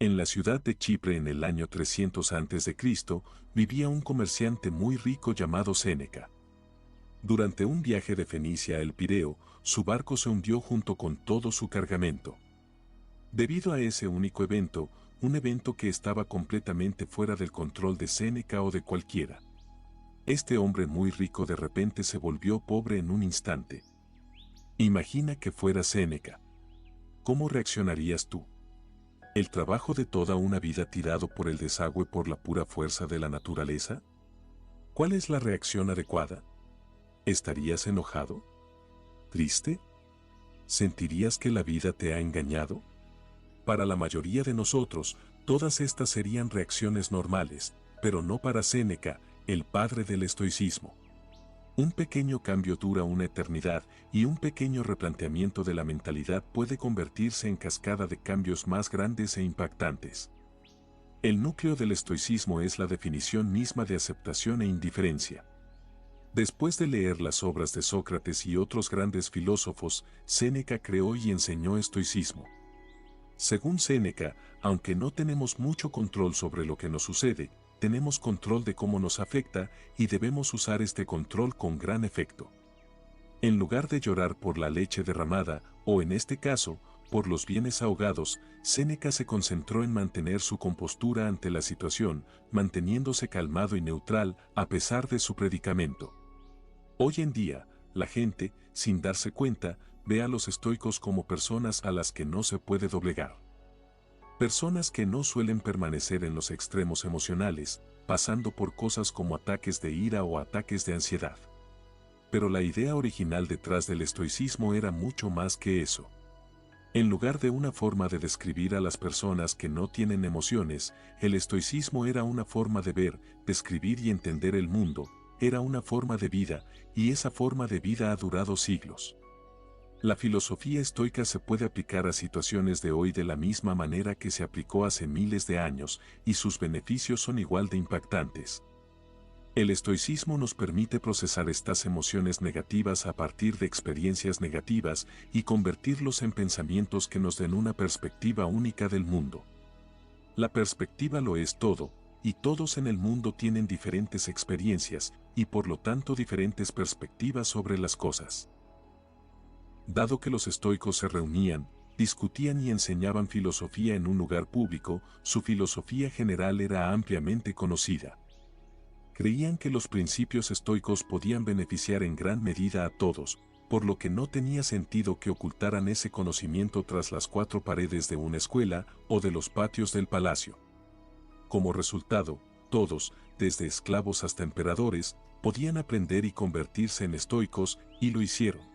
En la ciudad de Chipre en el año 300 a.C., vivía un comerciante muy rico llamado Séneca. Durante un viaje de Fenicia a El Pireo, su barco se hundió junto con todo su cargamento. Debido a ese único evento, un evento que estaba completamente fuera del control de Séneca o de cualquiera. Este hombre muy rico de repente se volvió pobre en un instante. Imagina que fuera Séneca. ¿Cómo reaccionarías tú? ¿El trabajo de toda una vida tirado por el desagüe por la pura fuerza de la naturaleza? ¿Cuál es la reacción adecuada? ¿Estarías enojado? ¿Triste? ¿Sentirías que la vida te ha engañado? Para la mayoría de nosotros, todas estas serían reacciones normales, pero no para Séneca, el padre del estoicismo. Un pequeño cambio dura una eternidad y un pequeño replanteamiento de la mentalidad puede convertirse en cascada de cambios más grandes e impactantes. El núcleo del estoicismo es la definición misma de aceptación e indiferencia. Después de leer las obras de Sócrates y otros grandes filósofos, Séneca creó y enseñó estoicismo. Según Séneca, aunque no tenemos mucho control sobre lo que nos sucede, tenemos control de cómo nos afecta y debemos usar este control con gran efecto. En lugar de llorar por la leche derramada, o en este caso, por los bienes ahogados, Séneca se concentró en mantener su compostura ante la situación, manteniéndose calmado y neutral a pesar de su predicamento. Hoy en día, la gente, sin darse cuenta, ve a los estoicos como personas a las que no se puede doblegar. Personas que no suelen permanecer en los extremos emocionales, pasando por cosas como ataques de ira o ataques de ansiedad. Pero la idea original detrás del estoicismo era mucho más que eso. En lugar de una forma de describir a las personas que no tienen emociones, el estoicismo era una forma de ver, describir y entender el mundo, era una forma de vida, y esa forma de vida ha durado siglos. La filosofía estoica se puede aplicar a situaciones de hoy de la misma manera que se aplicó hace miles de años, y sus beneficios son igual de impactantes. El estoicismo nos permite procesar estas emociones negativas a partir de experiencias negativas y convertirlos en pensamientos que nos den una perspectiva única del mundo. La perspectiva lo es todo, y todos en el mundo tienen diferentes experiencias, y por lo tanto diferentes perspectivas sobre las cosas. Dado que los estoicos se reunían, discutían y enseñaban filosofía en un lugar público, su filosofía general era ampliamente conocida. Creían que los principios estoicos podían beneficiar en gran medida a todos, por lo que no tenía sentido que ocultaran ese conocimiento tras las cuatro paredes de una escuela o de los patios del palacio. Como resultado, todos, desde esclavos hasta emperadores, podían aprender y convertirse en estoicos, y lo hicieron.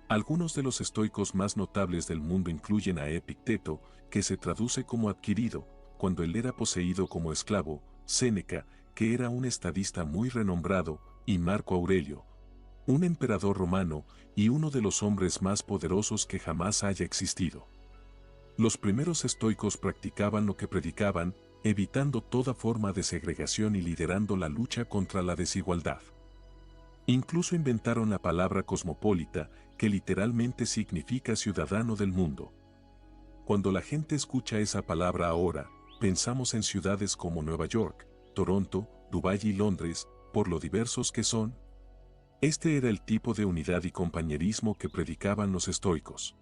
Algunos de los estoicos más notables del mundo incluyen a Epicteto, que se traduce como adquirido, cuando él era poseído como esclavo, Séneca, que era un estadista muy renombrado, y Marco Aurelio, un emperador romano y uno de los hombres más poderosos que jamás haya existido. Los primeros estoicos practicaban lo que predicaban, evitando toda forma de segregación y liderando la lucha contra la desigualdad. Incluso inventaron la palabra cosmopolita, que literalmente significa ciudadano del mundo. Cuando la gente escucha esa palabra ahora, pensamos en ciudades como Nueva York, Toronto, Dubái y Londres, por lo diversos que son. Este era el tipo de unidad y compañerismo que predicaban los estoicos.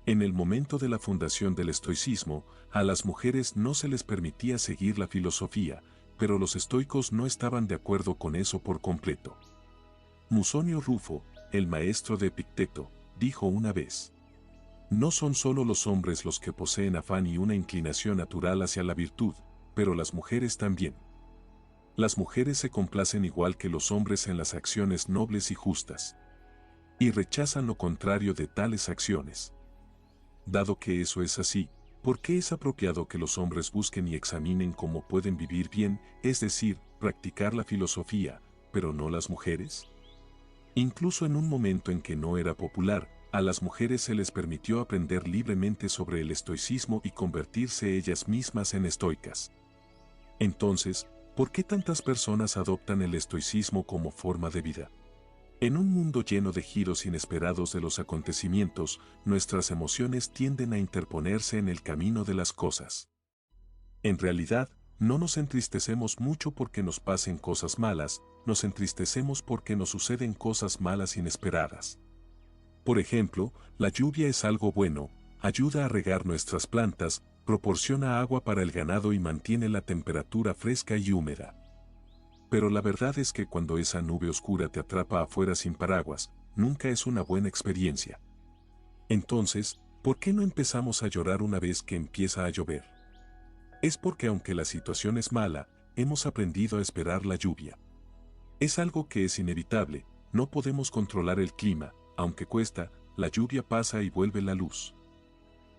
En el momento de la fundación del estoicismo, a las mujeres no se les permitía seguir la filosofía, pero los estoicos no estaban de acuerdo con eso por completo. Musonio Rufo, el maestro de Epicteto, dijo una vez: no son solo los hombres los que poseen afán y una inclinación natural hacia la virtud, pero las mujeres también. Las mujeres se complacen igual que los hombres en las acciones nobles y justas, y rechazan lo contrario de tales acciones. Dado que eso es así, ¿por qué es apropiado que los hombres busquen y examinen cómo pueden vivir bien, es decir, practicar la filosofía, pero no las mujeres? Incluso en un momento en que no era popular, a las mujeres se les permitió aprender libremente sobre el estoicismo y convertirse ellas mismas en estoicas. Entonces, ¿por qué tantas personas adoptan el estoicismo como forma de vida? En un mundo lleno de giros inesperados de los acontecimientos, nuestras emociones tienden a interponerse en el camino de las cosas. En realidad, no nos entristecemos mucho porque nos pasen cosas malas, nos entristecemos porque nos suceden cosas malas inesperadas. Por ejemplo, la lluvia es algo bueno, ayuda a regar nuestras plantas, proporciona agua para el ganado y mantiene la temperatura fresca y húmeda. Pero la verdad es que cuando esa nube oscura te atrapa afuera sin paraguas, nunca es una buena experiencia. Entonces, ¿por qué no empezamos a llorar una vez que empieza a llover? Es porque aunque la situación es mala, hemos aprendido a esperar la lluvia. Es algo que es inevitable, no podemos controlar el clima, aunque cuesta, la lluvia pasa y vuelve la luz.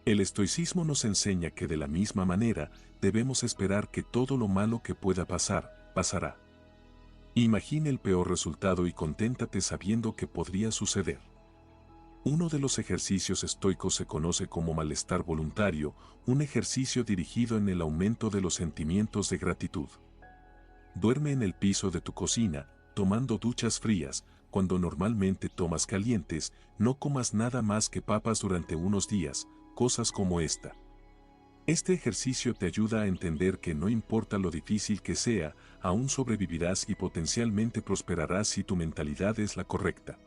El estoicismo nos enseña que de la misma manera, debemos esperar que todo lo malo que pueda pasar, pasará. Imagina el peor resultado y conténtate sabiendo que podría suceder. Uno de los ejercicios estoicos se conoce como malestar voluntario, un ejercicio dirigido en el aumento de los sentimientos de gratitud. Duerme en el piso de tu cocina, tomando duchas frías, cuando normalmente tomas calientes, no comas nada más que papas durante unos días, cosas como esta. Este ejercicio te ayuda a entender que no importa lo difícil que sea, aún sobrevivirás y potencialmente prosperarás si tu mentalidad es la correcta.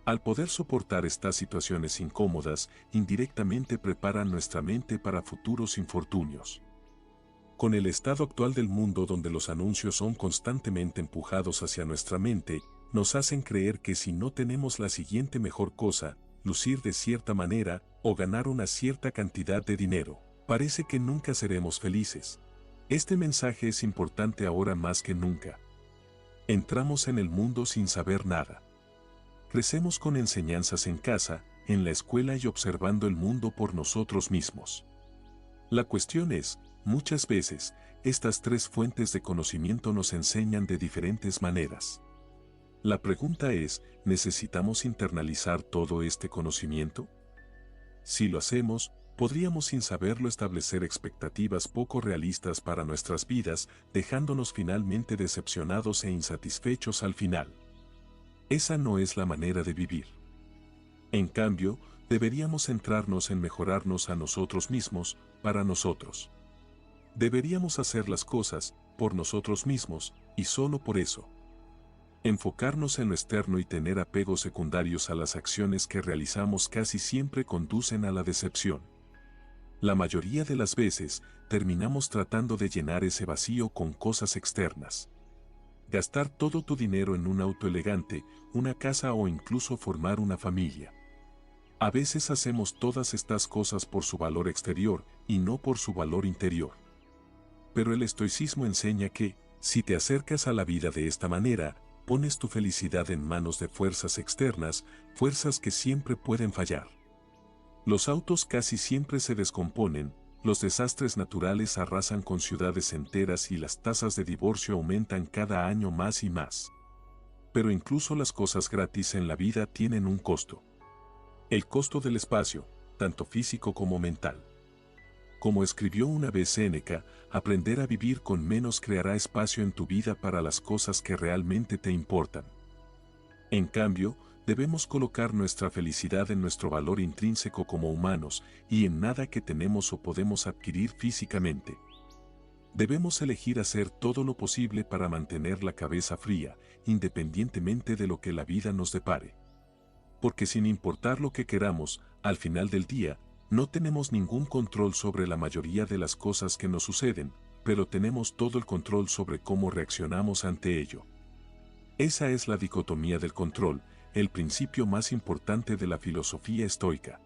Al poder soportar estas situaciones incómodas, indirectamente preparan nuestra mente para futuros infortunios. Con el estado actual del mundo donde los anuncios son constantemente empujados hacia nuestra mente, nos hacen creer que si no tenemos la siguiente mejor cosa, lucir de cierta manera o ganar una cierta cantidad de dinero, parece que nunca seremos felices. Este mensaje es importante ahora más que nunca. Entramos en el mundo sin saber nada. Crecemos con enseñanzas en casa, en la escuela y observando el mundo por nosotros mismos. La cuestión es, muchas veces, estas tres fuentes de conocimiento nos enseñan de diferentes maneras. La pregunta es, ¿necesitamos internalizar todo este conocimiento? Si lo hacemos, podríamos sin saberlo establecer expectativas poco realistas para nuestras vidas, dejándonos finalmente decepcionados e insatisfechos al final. Esa no es la manera de vivir. En cambio, deberíamos centrarnos en mejorarnos a nosotros mismos, para nosotros. Deberíamos hacer las cosas, por nosotros mismos, y solo por eso. Enfocarnos en lo externo y tener apegos secundarios a las acciones que realizamos casi siempre conducen a la decepción. La mayoría de las veces, terminamos tratando de llenar ese vacío con cosas externas. Gastar todo tu dinero en un auto elegante, una casa o incluso formar una familia. A veces hacemos todas estas cosas por su valor exterior y no por su valor interior. Pero el estoicismo enseña que, si te acercas a la vida de esta manera, pones tu felicidad en manos de fuerzas externas, fuerzas que siempre pueden fallar. Los autos casi siempre se descomponen, los desastres naturales arrasan con ciudades enteras y las tasas de divorcio aumentan cada año más y más. Pero incluso las cosas gratis en la vida tienen un costo. El costo del espacio, tanto físico como mental. Como escribió una vez Séneca, aprender a vivir con menos creará espacio en tu vida para las cosas que realmente te importan. En cambio, debemos colocar nuestra felicidad en nuestro valor intrínseco como humanos y en nada que tenemos o podemos adquirir físicamente. Debemos elegir hacer todo lo posible para mantener la cabeza fría, independientemente de lo que la vida nos depare. Porque sin importar lo que queramos, al final del día, no tenemos ningún control sobre la mayoría de las cosas que nos suceden, pero tenemos todo el control sobre cómo reaccionamos ante ello. Esa es la dicotomía del control, el principio más importante de la filosofía estoica.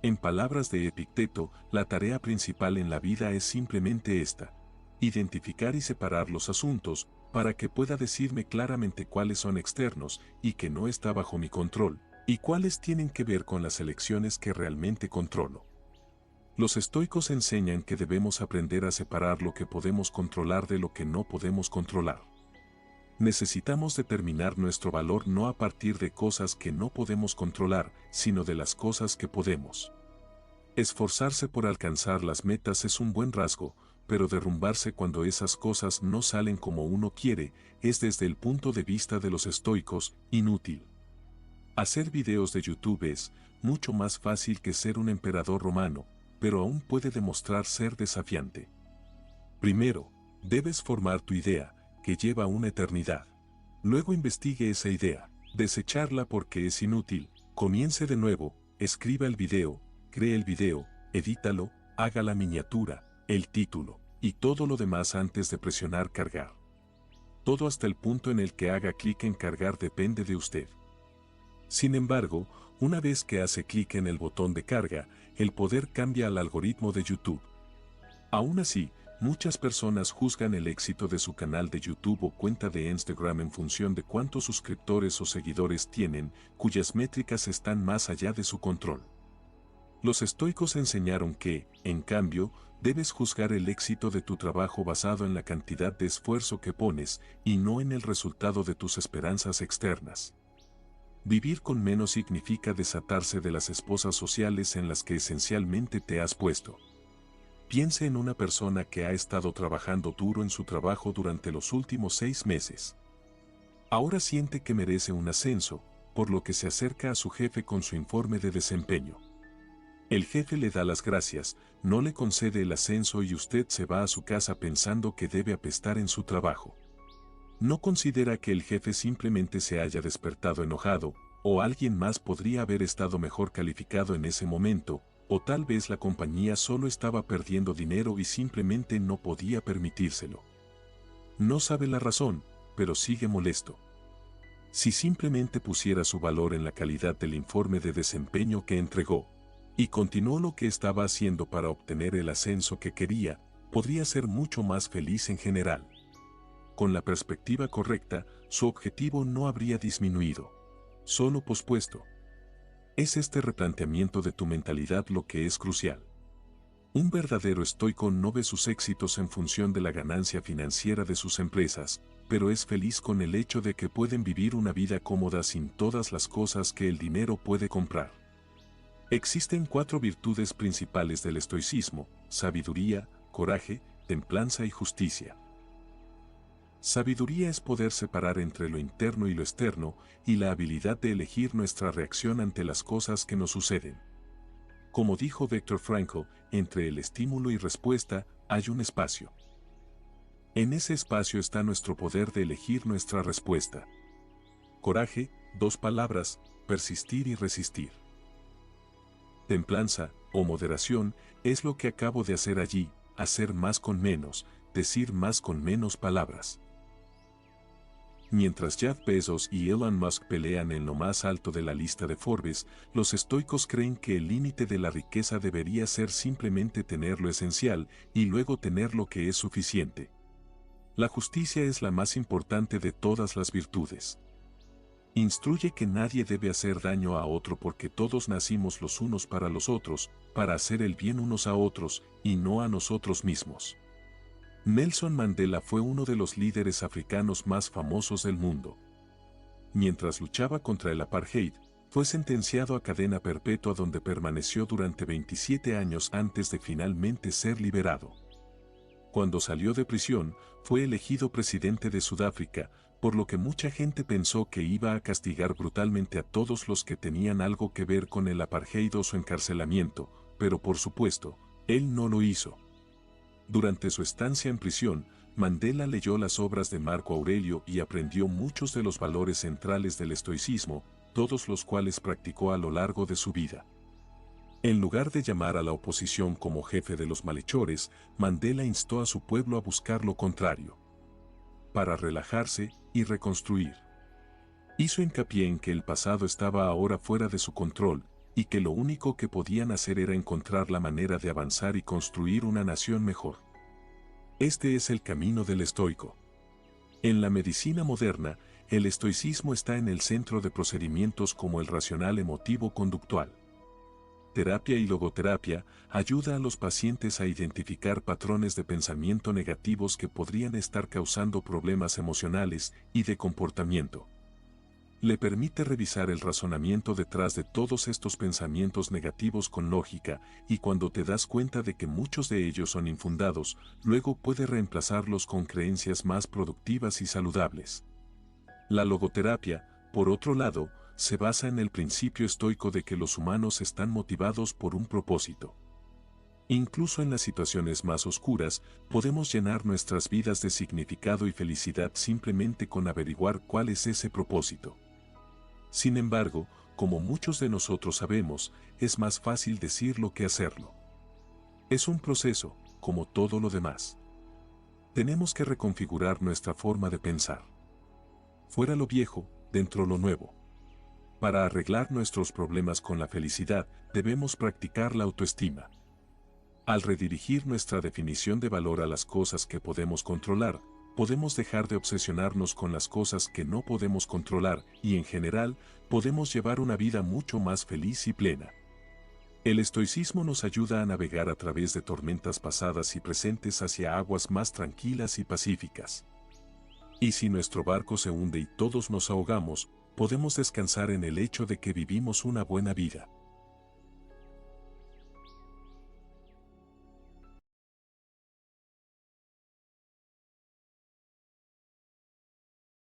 En palabras de Epicteto, la tarea principal en la vida es simplemente esta: identificar y separar los asuntos, para que pueda decirme claramente cuáles son externos y que no está bajo mi control, y cuáles tienen que ver con las elecciones que realmente controlo. Los estoicos enseñan que debemos aprender a separar lo que podemos controlar de lo que no podemos controlar. Necesitamos determinar nuestro valor no a partir de cosas que no podemos controlar, sino de las cosas que podemos. Esforzarse por alcanzar las metas es un buen rasgo, pero derrumbarse cuando esas cosas no salen como uno quiere, es desde el punto de vista de los estoicos, inútil. Hacer videos de YouTube es mucho más fácil que ser un emperador romano, pero aún puede demostrar ser desafiante. Primero, debes formar tu idea, que lleva una eternidad. Luego investigue esa idea, desecharla porque es inútil, comience de nuevo, escriba el video, cree el video, edítalo, haga la miniatura, el título, y todo lo demás antes de presionar cargar. Todo hasta el punto en el que haga clic en cargar depende de usted. Sin embargo, una vez que hace clic en el botón de carga, el poder cambia al algoritmo de YouTube. Aún así, muchas personas juzgan el éxito de su canal de YouTube o cuenta de Instagram en función de cuántos suscriptores o seguidores tienen, cuyas métricas están más allá de su control. Los estoicos enseñaron que, en cambio, debes juzgar el éxito de tu trabajo basado en la cantidad de esfuerzo que pones y no en el resultado de tus esperanzas externas. Vivir con menos significa desatarse de las esposas sociales en las que esencialmente te has puesto. Piense en una persona que ha estado trabajando duro en su trabajo durante los últimos 6 meses. Ahora siente que merece un ascenso, por lo que se acerca a su jefe con su informe de desempeño. El jefe le da las gracias, no le concede el ascenso y usted se va a su casa pensando que debe apestar en su trabajo. No considera que el jefe simplemente se haya despertado enojado, o alguien más podría haber estado mejor calificado en ese momento, o tal vez la compañía solo estaba perdiendo dinero y simplemente no podía permitírselo. No sabe la razón, pero sigue molesto. Si simplemente pusiera su valor en la calidad del informe de desempeño que entregó, y continuó lo que estaba haciendo para obtener el ascenso que quería, podría ser mucho más feliz en general. Con la perspectiva correcta, su objetivo no habría disminuido, solo pospuesto. Es este replanteamiento de tu mentalidad lo que es crucial. Un verdadero estoico no ve sus éxitos en función de la ganancia financiera de sus empresas, pero es feliz con el hecho de que pueden vivir una vida cómoda sin todas las cosas que el dinero puede comprar. Existen 4 virtudes principales del estoicismo: sabiduría, coraje, templanza y justicia. Sabiduría es poder separar entre lo interno y lo externo, y la habilidad de elegir nuestra reacción ante las cosas que nos suceden. Como dijo Viktor Frankl, entre el estímulo y respuesta hay un espacio. En ese espacio está nuestro poder de elegir nuestra respuesta. Coraje, 2 palabras: persistir y resistir. Templanza, o moderación, es lo que acabo de hacer allí: hacer más con menos, decir más con menos palabras. Mientras Jeff Bezos y Elon Musk pelean en lo más alto de la lista de Forbes, los estoicos creen que el límite de la riqueza debería ser simplemente tener lo esencial y luego tener lo que es suficiente. La justicia es la más importante de todas las virtudes. Instruye que nadie debe hacer daño a otro porque todos nacimos los unos para los otros, para hacer el bien unos a otros, y no a nosotros mismos. Nelson Mandela fue uno de los líderes africanos más famosos del mundo. Mientras luchaba contra el apartheid, fue sentenciado a cadena perpetua donde permaneció durante 27 años antes de finalmente ser liberado. Cuando salió de prisión, fue elegido presidente de Sudáfrica, por lo que mucha gente pensó que iba a castigar brutalmente a todos los que tenían algo que ver con el apartheid o su encarcelamiento, pero por supuesto, él no lo hizo. Durante su estancia en prisión, Mandela leyó las obras de Marco Aurelio y aprendió muchos de los valores centrales del estoicismo, todos los cuales practicó a lo largo de su vida. En lugar de llamar a la oposición como jefe de los malhechores, Mandela instó a su pueblo a buscar lo contrario, para relajarse y reconstruir. Hizo hincapié en que el pasado estaba ahora fuera de su control, y que lo único que podían hacer era encontrar la manera de avanzar y construir una nación mejor. Este es el camino del estoico. En la medicina moderna, el estoicismo está en el centro de procedimientos como el racional emotivo-conductual. Terapia y logoterapia ayuda a los pacientes a identificar patrones de pensamiento negativos que podrían estar causando problemas emocionales y de comportamiento. Le permite revisar el razonamiento detrás de todos estos pensamientos negativos con lógica, y cuando te das cuenta de que muchos de ellos son infundados, luego puede reemplazarlos con creencias más productivas y saludables. La logoterapia, por otro lado, se basa en el principio estoico de que los humanos están motivados por un propósito. Incluso en las situaciones más oscuras, podemos llenar nuestras vidas de significado y felicidad simplemente con averiguar cuál es ese propósito. Sin embargo, como muchos de nosotros sabemos, es más fácil decirlo que hacerlo. Es un proceso, como todo lo demás. Tenemos que reconfigurar nuestra forma de pensar. Fuera lo viejo, dentro lo nuevo. Para arreglar nuestros problemas con la felicidad, debemos practicar la autoestima. Al redirigir nuestra definición de valor a las cosas que podemos controlar, podemos dejar de obsesionarnos con las cosas que no podemos controlar y en general, podemos llevar una vida mucho más feliz y plena. El estoicismo nos ayuda a navegar a través de tormentas pasadas y presentes hacia aguas más tranquilas y pacíficas. Y si nuestro barco se hunde y todos nos ahogamos, podemos descansar en el hecho de que vivimos una buena vida.